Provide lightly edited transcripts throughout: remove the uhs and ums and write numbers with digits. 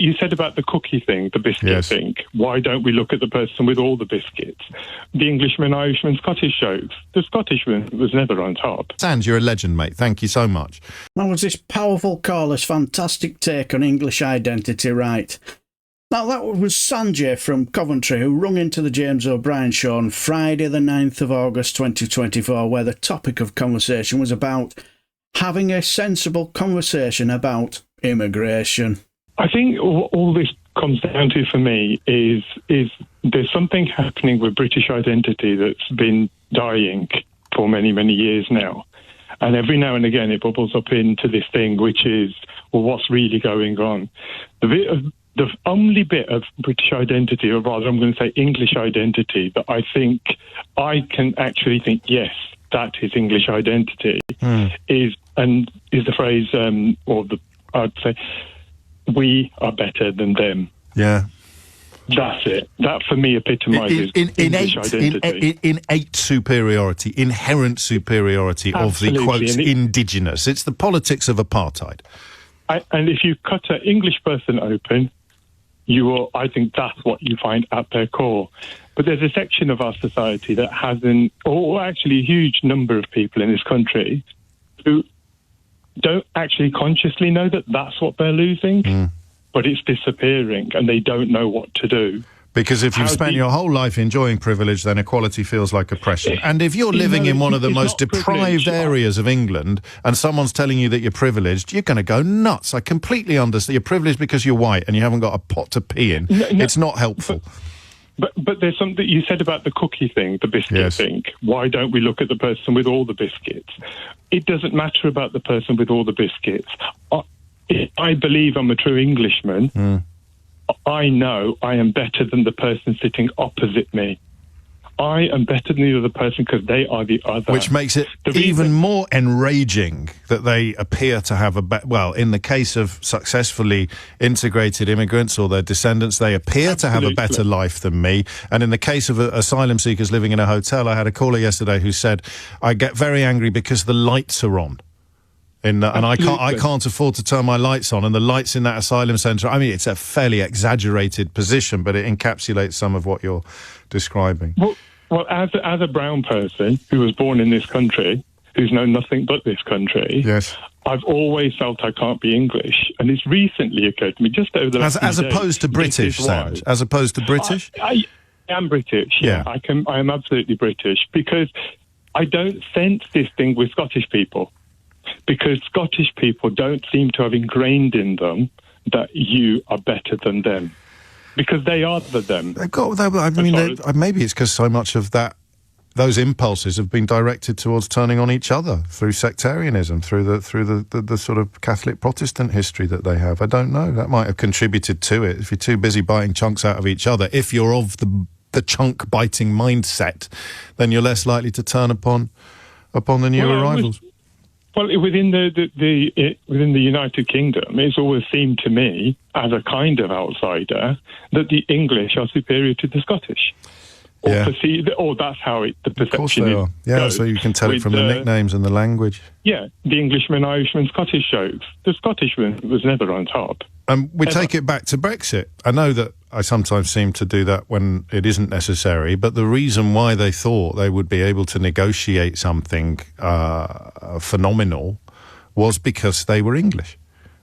you said about the cookie thing, the biscuit thing. Why don't we look at the person with all the biscuits? The Englishman, Irishman, Scottish jokes. The Scottishman was never on top. Sans, you're a legend, mate. Thank you so much. That was this powerful caller's fantastic take on English identity, right? Now, that was Sanjay from Coventry, who rung into the James O'Brien show on Friday the 9th of August 2024, where the topic of conversation was about having a sensible conversation about immigration. I think all this comes down to, for me, is there's something happening with British identity that's been dying for many, many years now. And every now and again it bubbles up into this thing, which is, well, what's really going on? The only bit of British identity, or rather I'm going to say English identity, that I think I can actually think, yes, that is English identity, is the phrase, I'd say, we are better than them. Yeah. That's it. That, for me, epitomises English identity. Innate superiority, inherent superiority Absolutely. Of the, quotes, indigenous. It's the politics of apartheid. And if you cut an English person open, I think that's what you find at their core. But there's a section of our society that hasn't, or actually a huge number of people in this country, who don't actually consciously know that that's what they're losing, but it's disappearing and they don't know what to do. Because if you've spent your whole life enjoying privilege, then equality feels like oppression. And if you're living in one of the most deprived areas of England and someone's telling you that you're privileged, you're going to go nuts. I completely understand. You're privileged because you're white and you haven't got a pot to pee in. It's not helpful. But there's something you said about the cookie thing, the biscuit thing. Why don't we look at the person with all the biscuits? It doesn't matter about the person with all the biscuits. I believe I'm a true Englishman. I know I am better than the person sitting opposite me. I am better than the other person because they are the other. Which makes it even more enraging that they appear to have well, in the case of successfully integrated immigrants or their descendants, they appear to have a better life than me. And in the case of asylum seekers living in a hotel, I had a caller yesterday who said, I get very angry because the lights are on. And I can't afford to turn my lights on, and the lights in that asylum centre, I mean, it's a fairly exaggerated position, but it encapsulates some of what you're describing. Well, as a brown person who was born in this country, who's known nothing but this country, I've always felt I can't be English, and it's recently occurred to me, just over the last few days, as opposed to British, Sam? As opposed to British? I am British, yeah. I am absolutely British, because I don't sense this thing with Scottish people. Because Scottish people don't seem to have ingrained in them that you are better than them. Because they are the them. Maybe it's because so much of those impulses have been directed towards turning on each other through sectarianism, through the sort of Catholic Protestant history that they have. I don't know. That might have contributed to it. If you're too busy biting chunks out of each other, if you're of the chunk-biting mindset, then you're less likely to turn upon the new arrivals. Well, within the United Kingdom, it's always seemed to me, as a kind of outsider, that the English are superior to the Scottish. Or that's how the perception is. Of course they are. Yeah, so you can tell it from the nicknames and the language. Yeah, the Englishman, Irishman, Scottish jokes. The Scottishman was never on top. We take it back to Brexit. I know that I sometimes seem to do that when it isn't necessary, but the reason why they thought they would be able to negotiate something phenomenal was because they were English.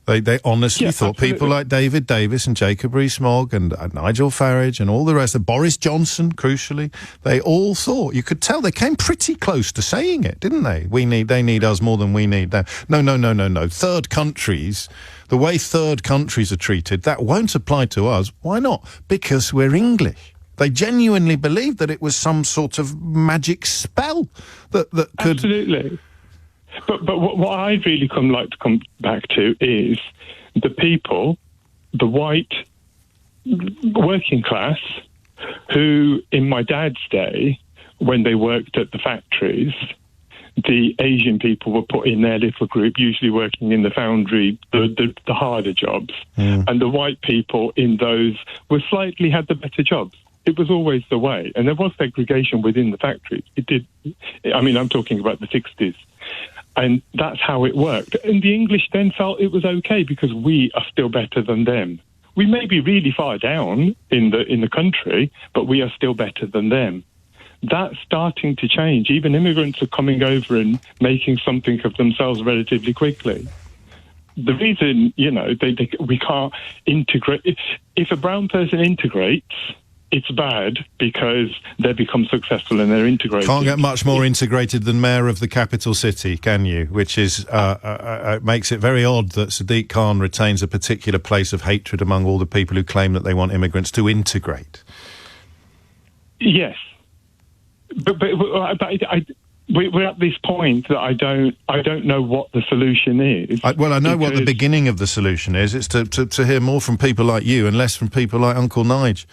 They honestly thought people like David Davis and Jacob Rees-Mogg and Nigel Farage and all the rest, Boris Johnson, crucially, they all thought, you could tell they came pretty close to saying it, didn't they? They need us more than we need them. No. Third countries, the way third countries are treated, that won't apply to us. Why not? Because we're English. They genuinely believed that it was some sort of magic spell that could... Absolutely. But what I'd really like to come back to is the people, the white working class, who in my dad's day, when they worked at the factories, the Asian people were put in their little group, usually working in the foundry, the harder jobs. And the white people in those had the better jobs. It was always the way. And there was segregation within the factories. I'm talking about the 60s. And that's how it worked. And the English then felt it was okay because we are still better than them. we may be really far down in the country, but we are still better than them. That's starting to change. Even immigrants are coming over and making something of themselves relatively quickly. The reason, we can't integrate... If a brown person integrates, it's bad because they become successful and they're integrated. Can't get much more integrated than mayor of the capital city, can you? Which is makes it very odd that Sadiq Khan retains a particular place of hatred among all the people who claim that they want immigrants to integrate. Yes. But we're at this point that I don't know what the solution is. I know what the beginning of the solution is. It's to hear more from people like you and less from people like Uncle Nige.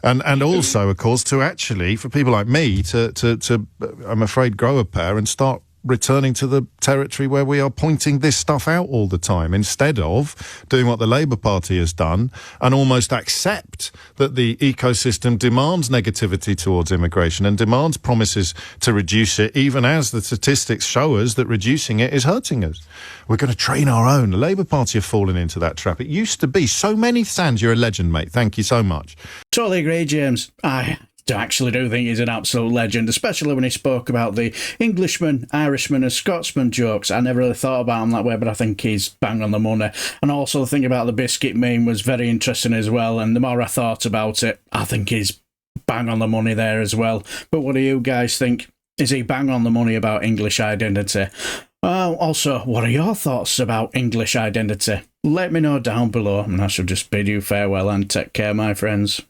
And also, of course, for people like me to I'm afraid, grow a pair and start returning to the territory where we are pointing this stuff out all the time, instead of doing what the Labour Party has done and almost accept that the ecosystem demands negativity towards immigration and demands promises to reduce it, even as the statistics show us that reducing it is hurting us. We're going to train our own. The Labour Party have fallen into that trap. It used to be so many Sands. You're a legend, mate. Thank you so much. Totally agree, James. I actually do think he's an absolute legend, especially when he spoke about the Englishman, Irishman and Scotsman jokes. I never really thought about him that way, but I think he's bang on the money. And also the thing about the biscuit meme was very interesting as well, and the more I thought about it, I think he's bang on the money there as well. But what do you guys think? Is he bang on the money about English identity? Also, what are your thoughts about English identity? Let me know down below, and I shall just bid you farewell and take care, my friends.